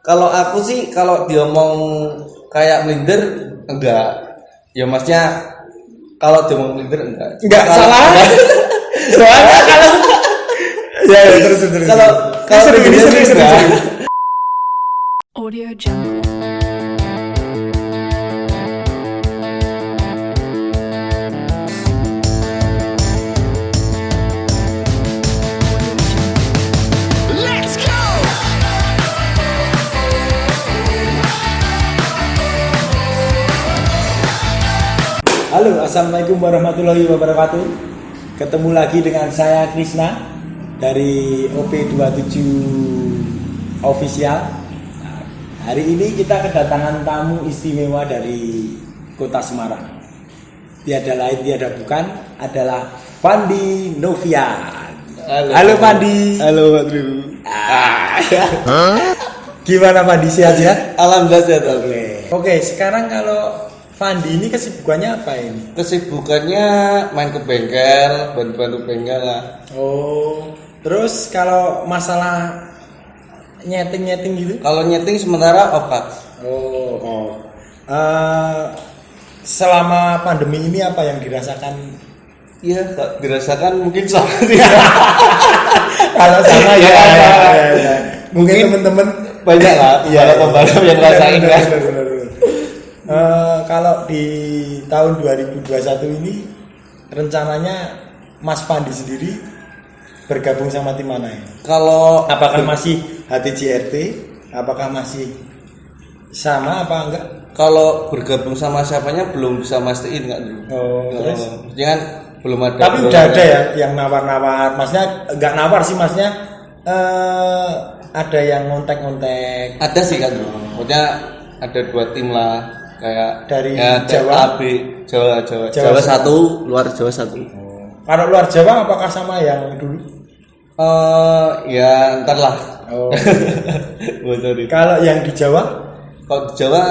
Kalau aku sih kalau diomong kayak minder enggak. Ya maksudnya kalau diomong minder enggak. Enggak salah. Soalnya kalau ya terus. Kalau seru. Audio Jungle. Halo, assalamualaikum warahmatullahi wabarakatuh. Ketemu lagi dengan saya Krisna dari OP27 Official. Nah, hari ini kita kedatangan tamu istimewa dari Kota Semarang. Tiada lain tiada bukan adalah Fandi Novian. Halo Fandi. Halo Pak Tri. Gimana Fandi, sehat-sehat? Alhamdulillah sehat. Oke, sekarang kalau Fandi ini kesibukannya apa ini? Kesibukannya main ke bengkel, bantu bengkel lah. Oh, terus kalau masalah nyeting gitu? Kalau nyeting sementara okat. Oh. Selama pandemi ini apa yang dirasakan? Iya, dirasakan mungkin sama sih. Kalau sama ya. Mungkin teman-teman banyak lah pembalap yang rasain kan. Benar. Kalau di tahun 2021 ini rencananya Mas Fandi sendiri bergabung sama tim mana ya? Kalau Apakah masih HTJRT? Apakah masih sama apa enggak? kalau bergabung sama siapanya belum bisa mastiin nggak dulu. Oh, terus? Jangan belum ada. Tapi udah ada ya yang nawar-nawar. Maksudnya enggak nawar sih, maksudnya ada yang ngontek-ngontek. Ada sih kan, maksudnya ada 2 tim lah kayak Dari ya, Jawa? Jawa satu, luar Jawa satu. Kalau luar Jawa apakah sama yang dulu? Ya ntar lah. Oh. Betul. Kalau yang di Jawa? Kalau di Jawa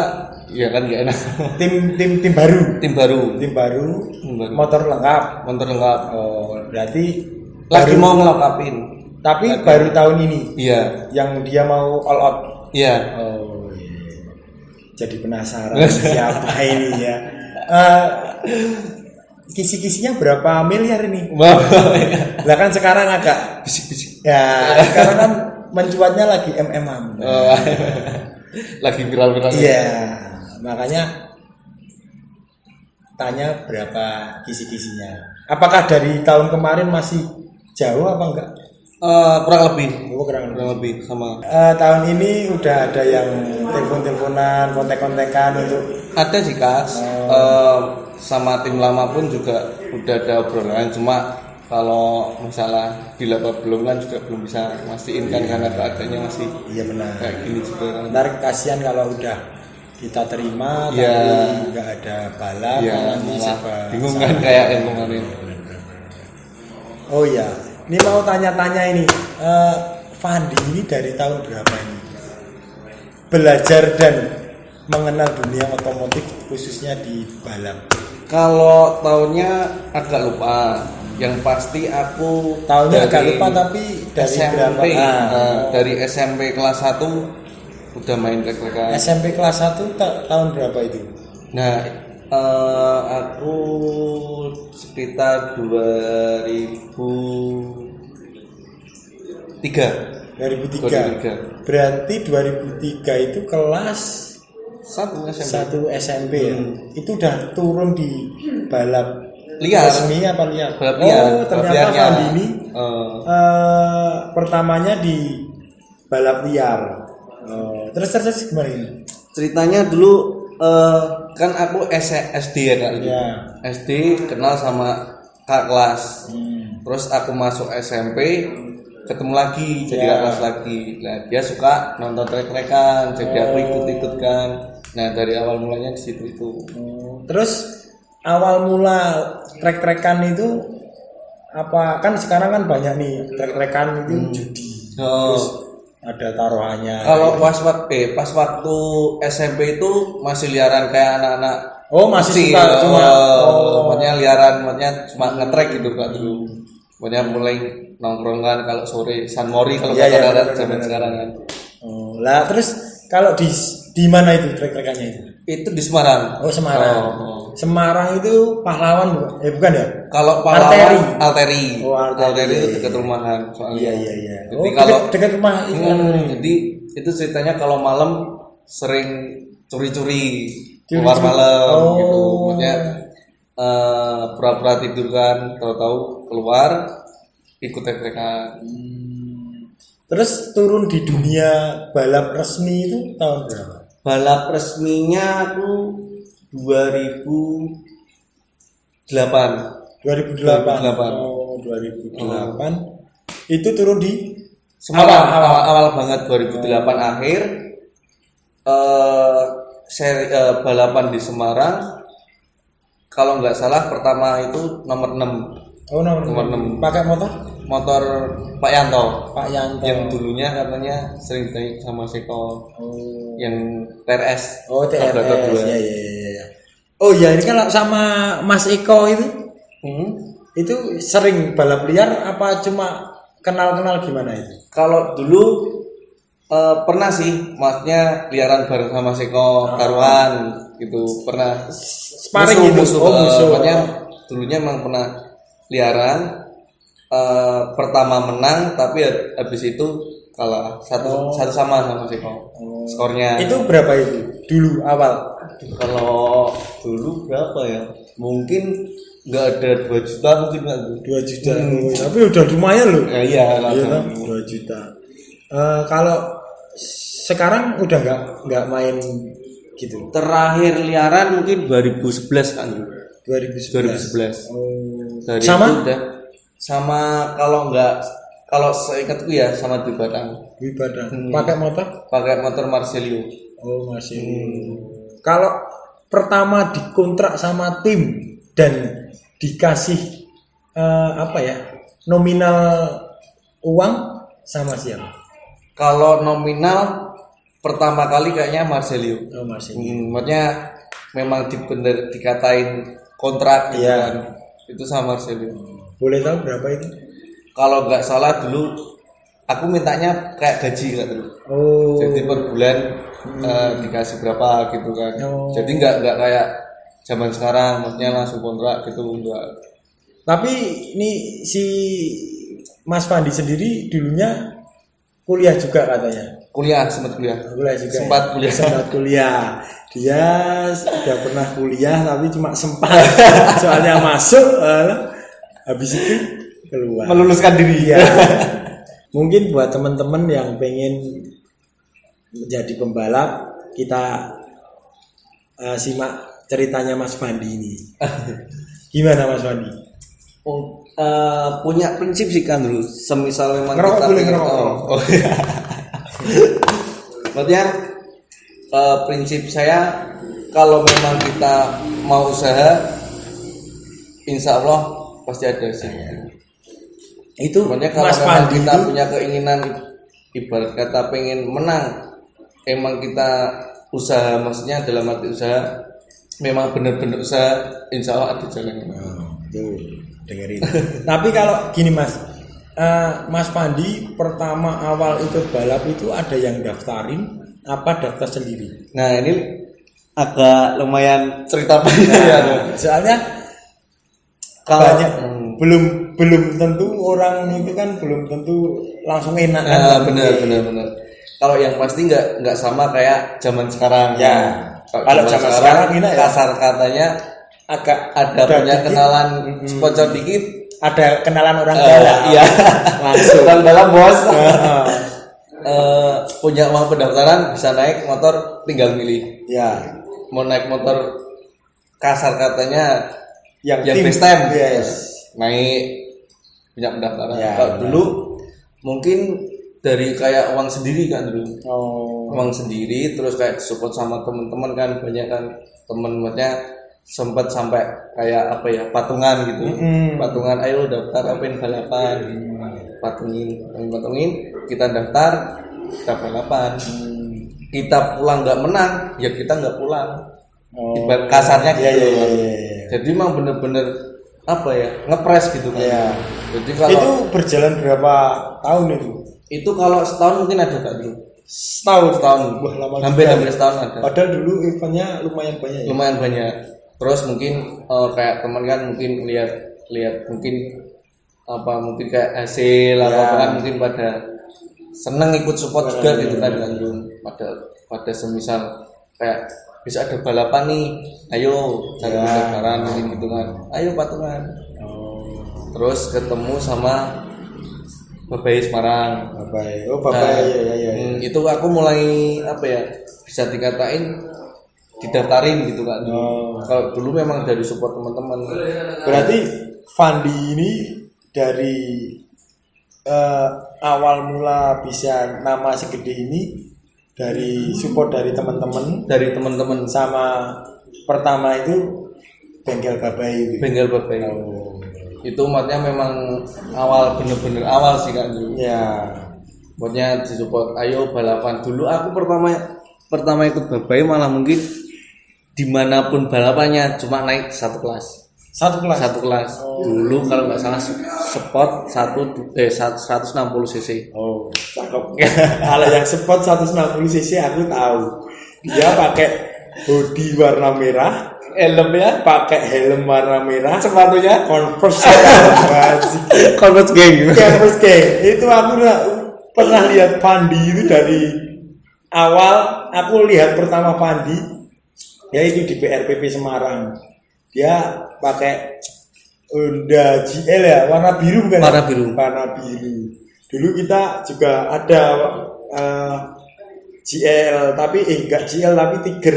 ya kan nggak enak. Tim baru. Tim baru. Tim baru. Motor lengkap. Oh, Berarti lagi baru- mau ngelengkapin. Tapi baru tahun ini. Iya. Yang dia mau all out. Iya. Oh iya. Jadi penasaran siapa ini ya. Kisi-kisinya berapa miliar ini? Lah kan sekarang agak Bisik-bisik. ya, sekarang kan mencuatnya lagi MM. Lagi viral-viral. Iya, makanya tanya berapa kisi-kisinya. Apakah dari tahun kemarin masih jauh apa enggak? Kurang lebih. Kurang lebih. Sama. Tahun ini udah ada yang telepon-teleponan, kontek-kontekan untuk Ada sih Kas. Sama tim lama pun juga udah ada obrolan. Cuma kalau masalah bila apa belum kan juga belum bisa mastiin kan karena keadaannya masih iya benar. kayak gini juga kan. Ntar kasihan kalau udah kita terima Iya. tapi nggak ada balap Iya, nanti malah serba bingung salah. kan kayak yang kemarin. Oh iya, ini mau tanya-tanya ini, Fandi ini dari tahun berapa ini belajar dan mengenal dunia otomotif khususnya di balap? Kalau tahunnya agak lupa. Yang pasti aku Tahunnya dari agak lupa tapi dari SMP, berapa? dari SMP kelas 1 udah main trek-trekan. SMP kelas 1 tahun berapa itu? Nah, aku sekitar 2003. 2003. Berarti 2003 itu kelas Satu SMP. 1 SMP ya. Itu udah turun di balap Liar. resmi apa liar? Balap liar. Oh, Balap ternyata liarnya. Fandi ini pertamanya di balap liar. Terus gimana ini? Ceritanya dulu kan aku SD ya Kak. Ya. SD kenal sama Kak kelas. Terus aku masuk SMP ketemu lagi jadi Ya. Kak kelas lagi. Nah, dia suka nonton trek-trekan, jadi aku ikut-ikut kan. Nah, dari awal mulanya di situ itu. Terus awal mula trek-trekan itu apa? Kan sekarang kan banyak nih trek-trekan itu judi. Terus ada taruhannya. Kalau pas waktu SMP itu masih liaran kayak anak-anak. Oh, masih suka cuma Maksudnya liaran, maksudnya cuma nge-track gitu Kak dulu. Maksudnya mulai nongkrong kan kalau sore San Mori kalau Iya, kata benar, zaman benar. sekarang kan. Lah terus Kalau di mana itu trek-trekannya itu? Itu di Semarang. Oh, Semarang. Oh. Semarang itu pahlawan bukan? Bukan ya? Kalau Arteri. pahlawan Alteri. Oh, Arteri. Itu dekat rumahan soalnya. Iya. Jadi Oh, kalau dekat rumah itu. jadi itu ceritanya kalau malam sering curi-curi keluar Curi-curi. malam Oh. gitu. Maksudnya pura-pura tidur kan, tahu-tahu keluar ikut trek-trekan. Terus turun di dunia balap resmi itu tahun berapa? Balap resminya aku 2008. 2008. Oh, 2008. Itu turun di Semarang awal banget 2008 akhir seri balapan di Semarang kalau nggak salah pertama itu nomor 6 Oh, nomor Nomor 6. Pakai motor Pak Yanto Pak Yanto. yang dulunya katanya sering naik sama Seko Oh. yang TRS Oh, Tabrakan TRS. 2. Ya. Oh iya, ini kan sama Mas Eko itu. Itu sering balap liar apa cuma kenal-kenal gimana itu? Kalau dulu pernah sih, maksudnya liaran bareng sama Seko Karuan gitu, pernah Sparring gitu. musuh. Oh, musuh. Maksudnya dulunya emang pernah liaran, pertama menang tapi habis itu kalah satu sama Seko. Skornya Itu berapa itu? Dulu awal. kalau dulu berapa ya? Mungkin nggak ada 2 juta mungkin nggak tuh. 2 juta. Oh, tapi udah lumayan loh. Iya Iya langsung. kan? 2 juta. Kalau sekarang udah nggak main gitu. Terakhir liaran mungkin 2011 kan. 2011. 2011. Oh. Dari Sama? itu udah sama kalau seingatku ya sama di Padang Di Padang. Pakai motor? pakai motor Marcelio. Oh, masih. Kalau pertama dikontrak sama tim dan dikasih nominal uang sama siapa? Kalau nominal pertama kali kayaknya Marcelio. Oh, masih. Maksudnya memang dikatain kontrak gitu Iya. kan. Itu sama Marcelio. Boleh tahu berapa itu? Kalau nggak salah dulu aku mintanya kayak gaji kan dulu. Oh. Jadi per bulan dikasih berapa gitu kan. Oh. Jadi nggak kayak zaman sekarang, maksudnya langsung kontrak gitu enggak. Tapi ini si Mas Fandi sendiri dulunya kuliah juga katanya. Kuliah sempat kuliah. Kuliah juga. Sempat ya? kuliah. Sempat kuliah. Dia sudah pernah kuliah tapi cuma sempat. Soalnya masuk habis itu keluar. Meluluskan diri Ya. Mungkin buat teman-teman yang pengen menjadi pembalap, kita simak ceritanya Mas Fandi ini. Gimana Mas Fandi? Punya prinsip sih kan dulu. Semisal memang Ngerokok kita boleh, pengen- ngerokok. Oh, iya. Maksudnya prinsip saya kalau memang kita mau usaha, insya Allah pasti ada sih. Itu Maksudnya kalau Mas memang Fandi kita itu punya keinginan, ibarat kata pengen menang, emang kita usaha, maksudnya dalam arti usaha, memang benar-benar usaha, insya Allah ada jalannya. tuh dengerin. Tapi kalau gini Mas, Mas Fandi pertama awal ikut balap itu ada yang daftarin apa daftar sendiri? Nah ini agak lumayan cerita panjang ya. Soalnya Kalau banyak belum tentu orang itu kan belum tentu langsung enak kan. benar. Kalau yang pasti nggak sama kayak zaman sekarang. Ya. Kalau zaman sekarang ini ya. kasar katanya Agak ada udah punya dikit, kenalan sponsor dikit. ada kenalan orang dalam. Iya. Langsung. Orang dalam bos. Punya uang pendaftaran bisa naik motor, tinggal milih. Ya. Mau naik motor kasar katanya Yang yang tim. best time. Yes. Naik punya pendaftaran. Ya, Kalau benar. dulu mungkin dari kayak uang sendiri kan dulu. Oh. Uang sendiri terus kayak support sama teman-teman kan, banyak kan temen-temennya sempat sampai kayak apa ya, patungan gitu. Patungan, ayo daftar apa yang balapan. Patungin, kita daftar, kita balapan. Kita pulang nggak menang, ya kita nggak pulang. Oh. Ibarat kasarnya gitu. Iya. Jadi emang bener-bener apa ya, ngepres gitu kan. Iya. Jadi kalau Itu berjalan berapa tahun itu? itu kalau setahun mungkin ada Kak dulu. setahun. Wah, lama hampir juga. setahun ada. Padahal dulu eventnya lumayan banyak ya. Lumayan banyak. Terus mungkin kayak teman kan mungkin lihat mungkin mungkin kayak hasil atau apa kan mungkin pada seneng ikut support juga gitu kan pada semisal kayak bisa ada balapan nih, ayo cari pendaftaran mungkin gitu kan, ayo patungan. Terus ketemu sama Babai Semarang. Babai ya. Itu aku mulai bisa dikatain didaftarin gitu kan. Kalau dulu memang dari support teman-teman. Berarti Fandi ini dari awal mula bisa nama segede ini dari support dari teman-teman sama pertama itu Bengkel Babai. Itu maksudnya memang awal bener-bener awal sih kan dulu. Ya. Maksudnya disupport ayo balapan. Dulu aku pertama ikut Babai malah mungkin dimanapun balapannya cuma naik satu kelas. Dulu kalau nggak salah spot 160 cc. Cakep. Kalau yang spot 160 cc aku tahu. Dia pakai hoodie warna merah, Helmnya pakai helm warna merah, sepatunya Converse Gang. Itu aku pernah lihat Fandi itu dari awal. Aku lihat pertama Fandi yaitu di PRPP Semarang. Dia pakai Honda GL ya, warna biru bukan? Warna biru. Dulu kita juga ada GL tapi enggak GL tapi Tiger.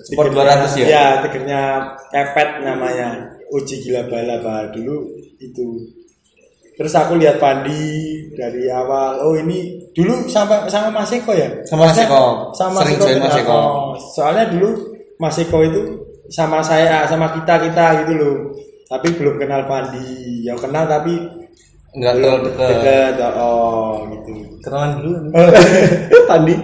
Sport 200 ya? Ya, Tigernya Kepet namanya. Uji Gila Balap dulu itu. Terus aku lihat Fandi dari awal. Oh, ini dulu sama Mas Eko ya? Sama Mas Eko. Sering join Mas Eko. Soalnya dulu Mas Eko itu sama saya, sama kita gitu loh. Tapi belum kenal Fandi. Yang kenal tapi enggak terlalu dekat. Gitu. Kenalan dulu. Fandi.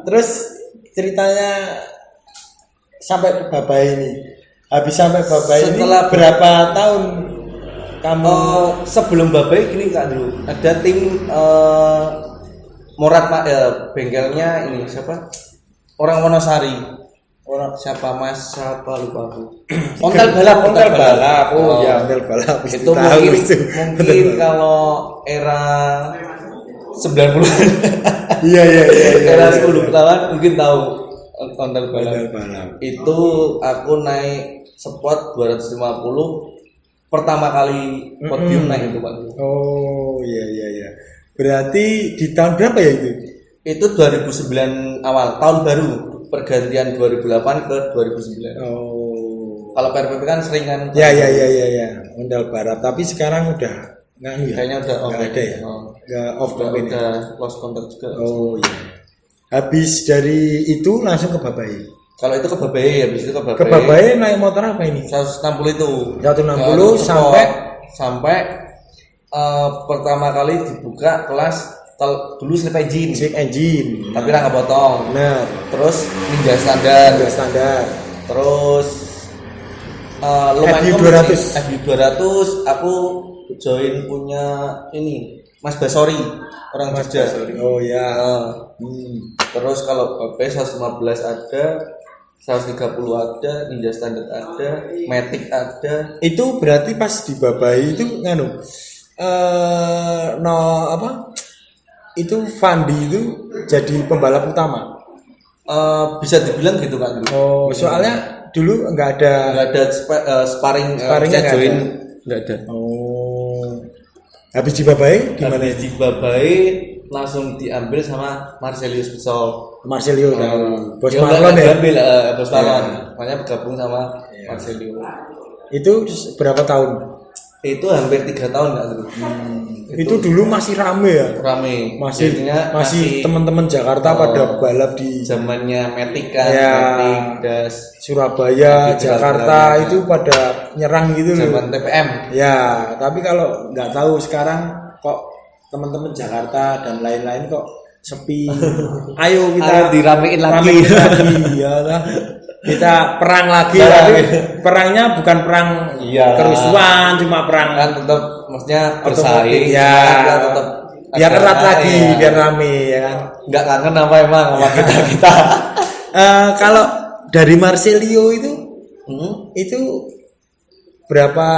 Terus ceritanya sampai ke Babai ini. Habis sampai Babai ini setelah berapa tahun kamu? Sebelum Babai gini Kak dulu. Ada tim Morat bengkelnya ini siapa? Orang Wonosari. Siapa lupa aku. Ontel balap. Oh ya, ontel balap. Itu mungkin kalau era 90-an. Iya. Era 10 tahun mungkin tahu ontel balap. Itu aku naik spot 250 pertama kali podium naik itu Pak. Oh iya. Berarti di tahun berapa ya itu? Itu 2009 awal, tahun baru, pergantian 2008 ke 2009. Kalau PRPP kan sering kan. Ya. Ondel Barat, tapi sekarang udah kayaknya udah nggak ada ya. Nggak off company. Udah lost contact juga. Oh iya. Habis dari itu langsung ke Babai. Kalau itu ke Babai, habis itu ke Babai. Ke Babai naik motor apa ini? 160 itu. 160 sampai pertama kali dibuka kelas dulu slip engine. Tapi nggak potong. Benar. Terus ninja standar. Terus lumayan FU200 aku join punya ini Mas Basori orang Jogja. Oh ya. Terus kalau BP 115 ada, 130 ada, ninja standar ada, Matic ada. Itu berarti pas di Babai itu itu Fandi itu jadi pembalap utama. Bisa dibilang gitu kan. Soalnya dulu nggak ada sparringnya join nggak ada. Habis di Babai gimana? Habis di Babai langsung diambil sama Marcelius Pisol. Bos Marlon ya? Bos Marlon. Makanya bergabung sama Marcelius. Itu berapa tahun? Itu hampir 3 tahun nggak dulu. Itu dulu masih rame ya? Rame. Masih teman-teman Jakarta pada balap di zamannya Matic kan, Matic, Das, Surabaya, Jakarta itu pada nyerang gitu loh. Zaman TPM. Ya, tapi kalau nggak tahu sekarang kok teman-teman Jakarta dan lain-lain kok sepi. Ayo kita diramein lagi. Ya lah. Kita perang lagi, tapi perangnya bukan perang kerusuhan, cuma perang kan tetap maksudnya bersaing, ya tetap biar agak erat lagi, ya. biar rame ya kan. Nggak kangen apa emang sama kita. Kalau dari Marcelio Hmm? itu berapa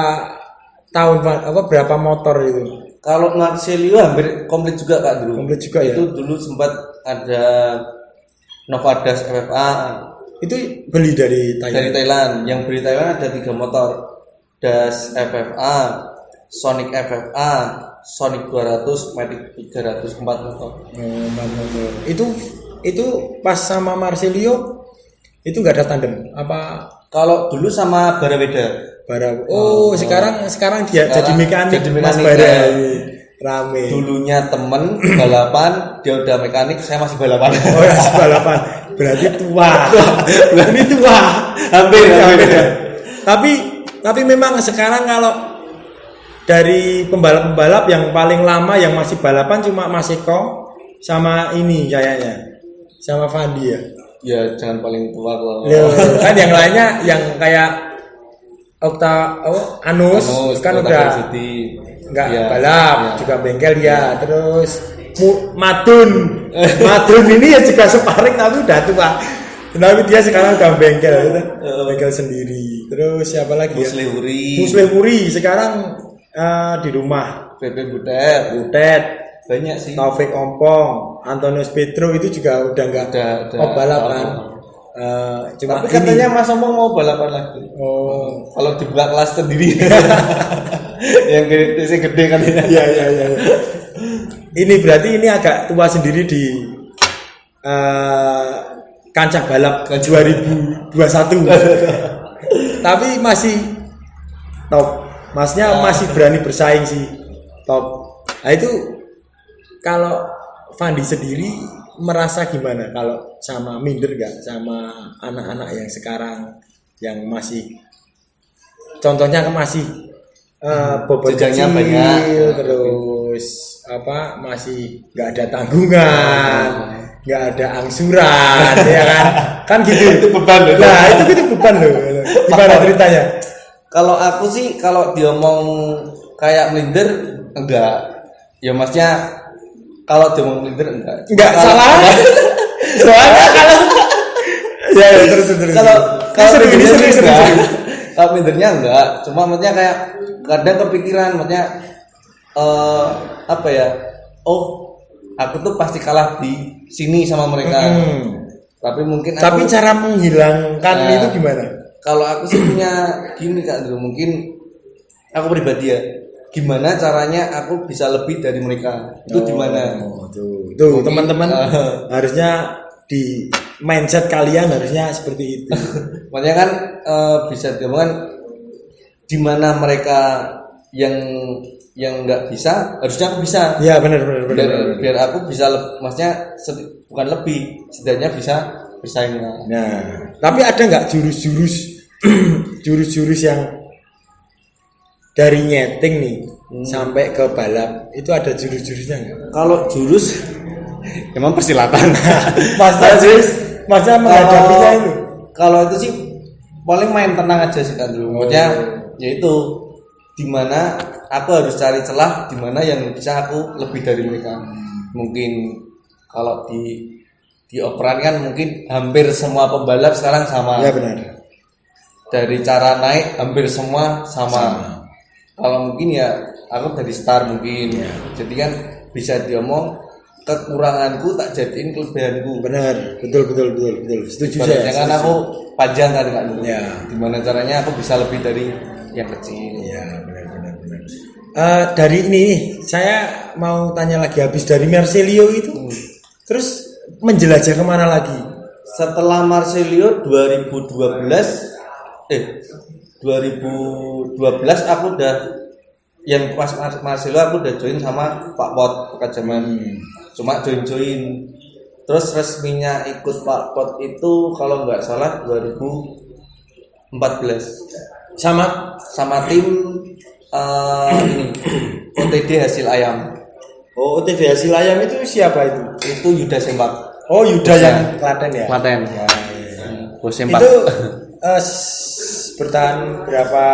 tahun Pak? Berapa motor itu? Kalau Marcelio hampir komplit juga Kak dulu. Komplit juga ya? Itu dulu sempat ada Novadas FFA Itu beli dari Thailand. dari Thailand. Yang beli Thailand ada 3 motor. Das FFA, Sonic FFA, Sonic 200, Matic 300, 4 motor. Empat motor. Itu pas sama Marcelio itu nggak ada tandem apa? Kalau dulu sama Baraweda. Sekarang dia jadi mekanik, jadi Mas mekanik, Bara. ya. Rame. Dulunya temen balapan, dia udah mekanik, saya masih balapan. Oh ya, balapan. Berarti tua. Ini tua. hampir. Tapi memang sekarang kalau dari pembalap-pembalap yang paling lama yang masih balapan cuma Mas Eko sama ini kayaknya. Sama Fandi ya. Ya jangan paling tua kalau. Kan yang lainnya yang kayak Anus kan udah nggak balap juga bengkel dia. Terus Madun ini ya juga sparring tapi udah tua. Tapi dia sekarang udah bengkel sendiri. Terus siapa lagi? Muslehuri sekarang di rumah. PP Butet banyak sih. Taufik Ompong, Antonius Petro itu juga udah nggak balapan. Tapi katanya Mas Ompong mau balapan lagi. Oh, kalau dibuka kelas sendiri. Yang gede kan ya. Iya. Ini berarti ini agak tua sendiri di kancah balap 2021. Tapi masih top. Masnya masih berani bersaing sih. Top. Nah itu kalau Fandi sendiri merasa gimana kalau sama minder gak sama anak-anak yang sekarang yang masih contohnya masih bobot jenjangnya kecil, banyak, terus masih nggak ada tanggungan, nggak ada angsuran, ya kan gitu. Itu beban loh. Nah itu beban loh. Gimana ceritanya? Kalau aku sih kalau diomong kayak minder enggak. Ya maksudnya kalau diomong minder enggak salah. Soalnya kalau terus. Kalau seru. Kalau mindernya enggak, cuma maksudnya kayak kadang kepikiran maksudnya aku tuh pasti kalah di sini sama mereka. Tapi mungkin cara menghilangkan itu gimana? Kalau aku sih punya gini Kak dulu, mungkin aku pribadi ya. Gimana caranya aku bisa lebih dari mereka? Itu gimana? Tuh teman-teman harusnya di mindset kalian harusnya seperti itu. Makanya kan bisa diomongkan di mana mereka yang nggak bisa, harusnya aku bisa. Ya benar. Biar aku bisa, maksudnya bukan lebih, setidaknya bisa bersaing. Nah, tapi ada nggak jurus-jurus yang dari nyeting nih sampai ke balap itu ada jurus-jurusnya nggak? Kalau jurus emang persilatan. Masa menghadapinya itu? Kalau itu sih paling main tenang aja sih kan dulu. Maksudnya yaitu dimana aku harus cari celah dimana yang bisa aku lebih dari mereka. Mungkin kalau di operan kan mungkin hampir semua pembalap sekarang sama. Ya benar. Dari cara naik hampir semua sama. Kalau mungkin ya aku dari start mungkin. Ya. Jadi kan bisa diomong kekuranganku tak jadiin kelebihanku. Benar, betul. Setuju saya. Kan aku panjang kan Kak. Ya. Gimana caranya aku bisa lebih dari yang kecil. Ya, benar. Dari ini saya mau tanya lagi, habis dari Marcelio itu, terus menjelajah kemana lagi? Setelah Marcelio 2012 aku udah yang pas Marcelio aku udah join sama Pak Pot Pekajaman. Cuma join. Terus resminya ikut Pak Pot itu kalau nggak salah 2014 sama tim ini OTD hasil ayam. Oh, OTD hasil ayam itu siapa itu? Itu Yuda Sempak. Oh, Yuda yang Klaten ya? Klaten. Ya. Bos Sempak. Itu bertahan berapa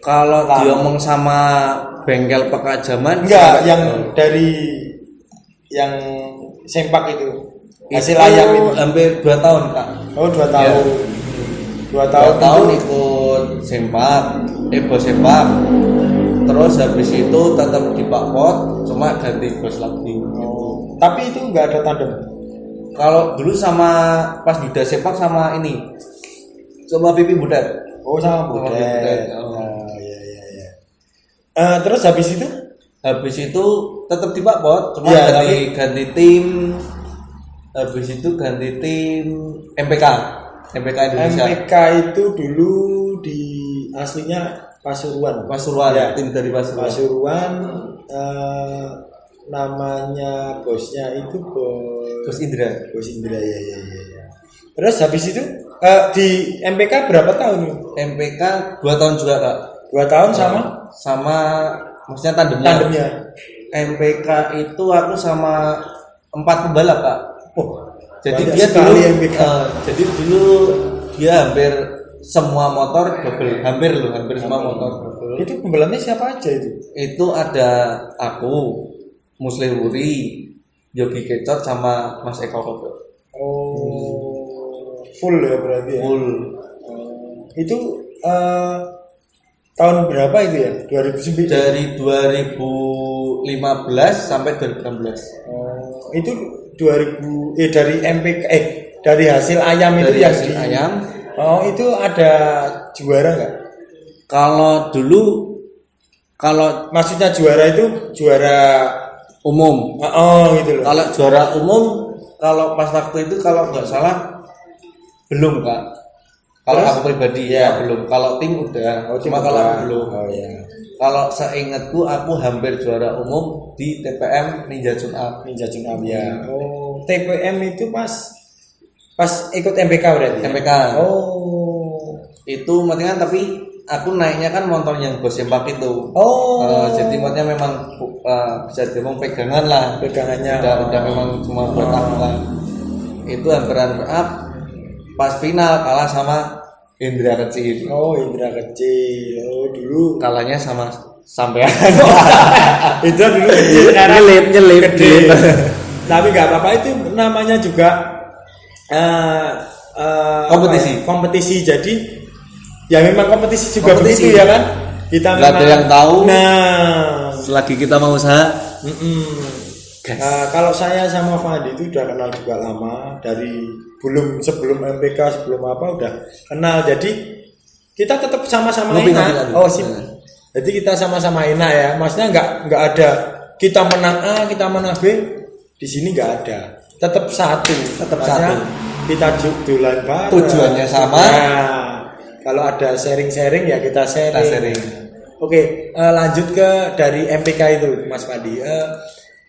Kalau diomong sama bengkel pekajaman enggak yang dari yang sempak itu hasil itu ayam itu hampir 2 tahun Kak. oh 2 Ya. tahun 2 tahun 2 tahun itu ikut sempak, bos sempak. Terus habis itu tetap di Pakpot, cuma ganti bos lagi. oh, tapi itu enggak ada tandem Kalau dulu sama pas di sepak sama ini, sama Pipi Budak. oh sama Sama Budet Budet, oh. oh iya iya iya terus habis itu Habis itu tetap di Pakpot, cuma Iya, ganti tim. Habis itu ganti tim MPK Indonesia. MPK itu dulu di aslinya Pasuruan Pasuruan, Ya. tim dari Pasuruan. Pasuruan namanya bosnya itu Terus Indra. Bos Indra ya ya ya ya. Terus habis itu di MPK berapa tahun? MPK 2 tahun juga Kak. 2 tahun sama Sama maksudnya tandemnya. tandemnya. MPK itu aku sama 4 pembalap Kak. Oh, Jadi banyak dia sekali dulu MPK. jadi dulu dia hampir semua motor double, hampir semua motor double. Itu pembalapnya siapa aja itu? Itu ada aku, Muslim Wuri, Yogi Kecot sama Mas Eko Kodo. Oh, full ya berarti ya. Full. Itu tahun berapa itu ya? 2009. Dari 2015 sampai 2016. Itu 2000 dari MPK dari hasil ayam itu Dari yang hasil ayam. Oh, itu ada juara nggak? Kalau dulu kalau Maksudnya juara itu juara umum, gitu loh. kalau juara umum kalau pas waktu itu kalau nggak salah belum Kak. Kalau Terus? aku pribadi Ya. ya belum. Kalau tim udah. Cuma kalau aku belum. Oh ya. Kalau seingatku aku hampir juara umum di TPM Ninja Tune Up. Ninja Tune Up ya. Oh, TPM itu pas ikut MPK berarti. ya? MPK. Oh. Itu maksudnya tapi aku naiknya kan motor yang Bos Sempak itu. Oh. Jadi maksudnya memang bisa dibilang pegangan lah. Pegangannya. Udah memang cuma buat aku lah. Itu hampir up. Pas final kalah sama Indra Kecil. Oh, Indra Kecil. Oh, dulu Kalahnya sama sampean. itu dulu sekarang nyelip. gede. Tapi nggak apa-apa, itu namanya juga Kompetisi. Kompetisi. Jadi ya memang kompetisi juga Kompetisi. begitu ya kan. Kita Nggak ada yang tahu. Nah, Selagi kita mau usaha. Gas. kalau saya sama Fandi itu udah kenal juga lama dari sebelum MPK sebelum apa udah kenal. Jadi kita tetap sama-sama Ngopi, enak. ngopi. Oh sih. Jadi kita sama-sama enak ya. Maksudnya nggak ada kita menang A, kita menang B. Di sini nggak ada. Tetap satu. Tetap Maksudnya satu. Kita jualan bareng. Tujuannya sama. Nah, kalau ada sharing-sharing ya kita sharing. Kita sharing. Oke, lanjut ke dari MPK itu, Mas Fandi.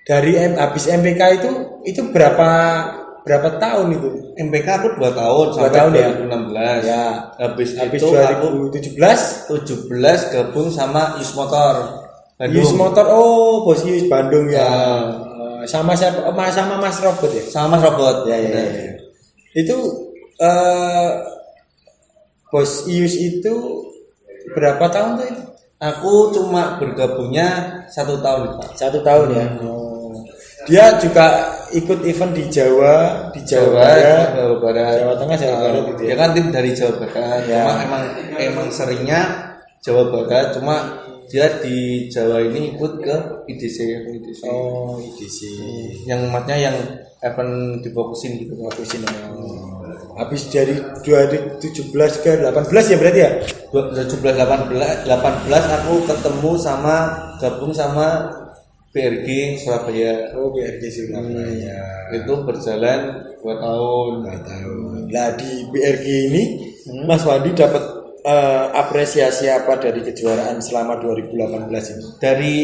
Dari habis MPK itu berapa tahun itu? MPK aku 2 tahun 2 sampai tahun ya? 2016. Ya. Habis Habis itu aku 2017 17 gabung sama Yus Motor Bandung. Yus Motor, oh bos Yus Bandung ya. Ya. Sama siapa? Sama Mas Robot ya? Sama Mas Robot. Ya. Itu bos Yus itu berapa tahun tuh itu? Aku cuma bergabungnya 1 tahun Pak. 1 tahun ya. Dia juga ikut event di Jawa, Jawa Barat. Jawa Tengah, Jawa Barat gitu ya. Dia kan tim dari Jawa Barat. Ya. Cuma emang seringnya Jawa Barat. Cuma dia di Jawa ini ikut ke IDC. Oh, IDC. Yang maksudnya yang event difokusin gitu. Fokusin. Habis dari 2017 ke 18 ya berarti ya? 17 18 aku ketemu sama gabung sama BRG Surabaya. Oh, BRG Surabaya. Itu berjalan 2 tahun. 2 tahun. Nah, di BRG ini Mas Wandi dapat apresiasi apa dari kejuaraan selama 2018 ini? Dari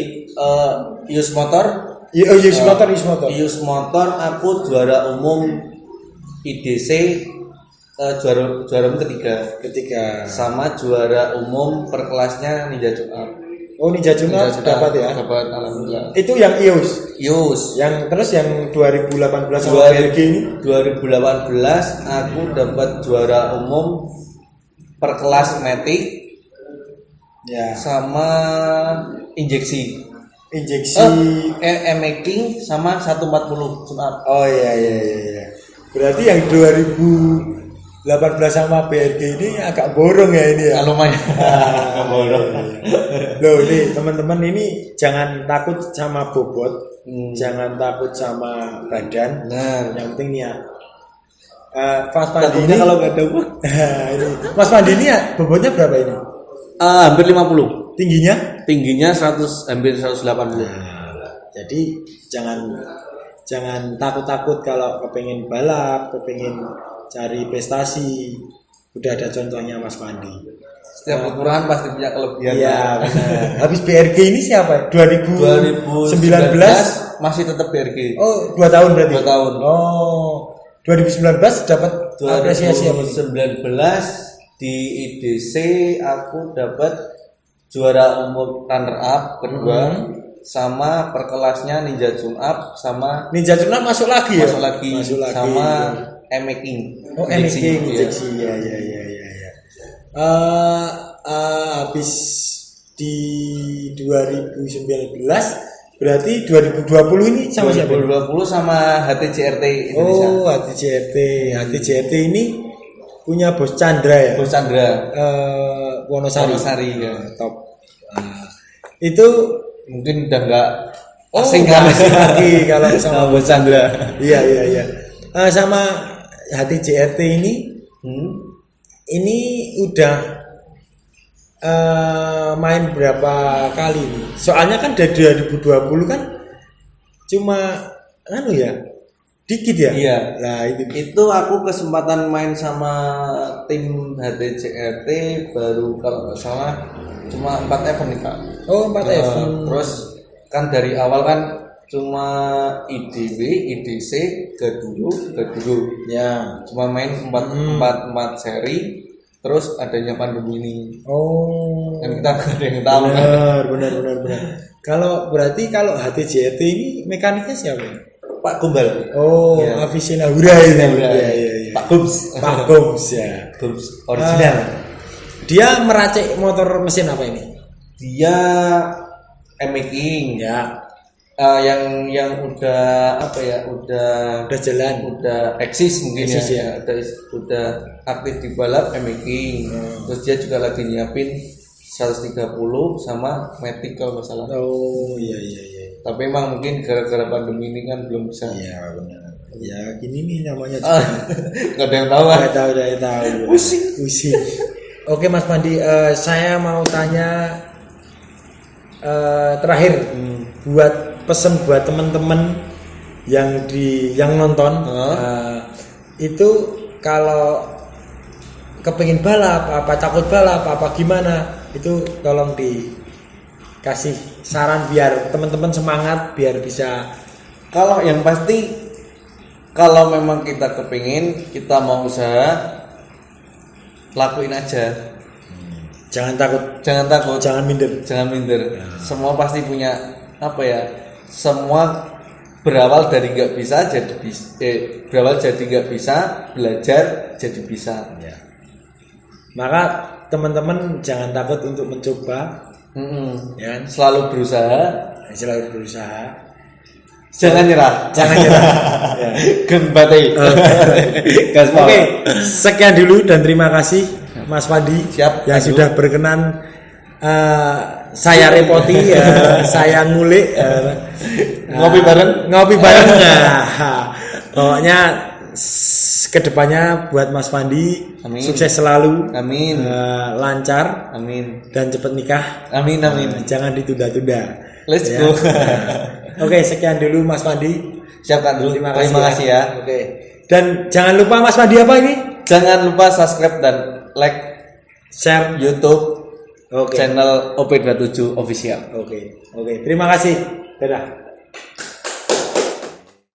Yus Motor Yus Motor. Yus Motor aku juara umum IDC, juara umum ketiga sama juara umum per kelasnya Ninja Tune Up. Oh, Ninja Tune Up dapat ya? Dapat alhamdulillah. Itu yang Yus. Yang Terus yang 2018 sama BRG ini 2018 aku dapat juara umum per kelas Matic Ya. sama injeksi. Making sama 140 tune up. Oh iya. Berarti yang 2018 sama BRG ini agak borong ya ini ya. Lumayan. Borong. Loh ini teman-teman ini jangan takut sama bobot, jangan takut sama badan. Nah, Yang penting niat. Mas Pandi takutnya ini kalau nggak ada uang. ini. Mas Pandi ini ya bobotnya berapa ini? Hampir 50. Tingginya? Tingginya 100, hampir 180. Jadi jangan takut-takut kalau kepengen balap, kepengen cari prestasi. Udah ada contohnya Mas Pandi. Setiap kekurangan pasti punya kelebihan. Iya benar. Habis BRG ini siapa? 2019 masih tetap BRG. Oh 2 tahun berarti? 2 tahun. Oh 2019 dapat apresiasi apa? 2019 di IDC aku dapat juara umum runner up kedua. Sama perkelasnya Ninja Tune Up sama Ninja Tune Up masuk lagi ya? Masuk lagi sama M-Making. Oh M-Making injeksi ya. Habis di 2019 berarti 2020 ini sama siapa? 2020 sama HTCRT Indonesia. Oh HTCRT ini punya Bos Chandra ya? Bos Chandra. Wonosari ya. Top. Itu mungkin udah nggak asing lagi kalau sama Bos Chandra. Iya. Sama HTCRT ini udah main berapa kali nih? Soalnya kan dari 2020 kan cuma dikit ya. Iya. Nah itu aku kesempatan main sama tim HTCRT baru kalau nggak salah cuma 4 event nih Kak. Oh 4 event. Terus kan dari awal kan cuma IDW, IDC, Gadulu. Ya. Cuma main 4 seri. Terus adanya pandemi ini. Oh. Kan kita nggak ada yang tahu. Benar. Kalau HTCRT ini mekaniknya siapa? Pak Kumbal. Oh, ya. Avicenna Hura ini. Iya. Pak Gums ya. Gums original. Dia meracik motor mesin apa ini? Dia M-Making ya. Yang udah udah jalan, udah eksis mungkin ya. Udah aktif di balap M-Making. Terus dia juga lagi nyiapin 130 sama Matic kalau nggak salah. Oh iya. Tapi emang mungkin gara-gara pandemi ini kan belum bisa. Iya benar. Ya gini nih namanya. Nggak ada yang tahu kan? Nggak tahu. Pusing. Oke Mas Pandi, saya mau tanya terakhir buat pesan buat teman-teman yang nonton itu kalau kepengin balap apa takut balap apa gimana itu tolong dikasih saran biar teman-teman semangat biar bisa. Kalau yang pasti kalau memang kita kepingin kita mau usaha lakuin aja. Jangan takut, jangan minder. Semua pasti punya semua berawal dari nggak bisa berawal jadi nggak bisa, belajar jadi bisa. Ya. Maka teman-teman jangan takut untuk mencoba, ya. Selalu berusaha. Jangan nyerah. Ya. Gembate. Oke, sekian dulu dan terima kasih Mas Pandi yang sudah berkenan saya repoti saya ngulik ngopi bareng. Pokoknya kedepannya buat Mas Pandi sukses selalu, amin, lancar, amin, dan cepat nikah, amin. Jangan ditunda-tunda. Let's go. Oke, sekian dulu Mas Pandi. Siapkan dulu. Terima kasih ya. Oke. Dan jangan lupa Mas Pandi apa ini? Jangan lupa subscribe dan like, share YouTube channel OP27 Official. Oke. Terima kasih. Dadah.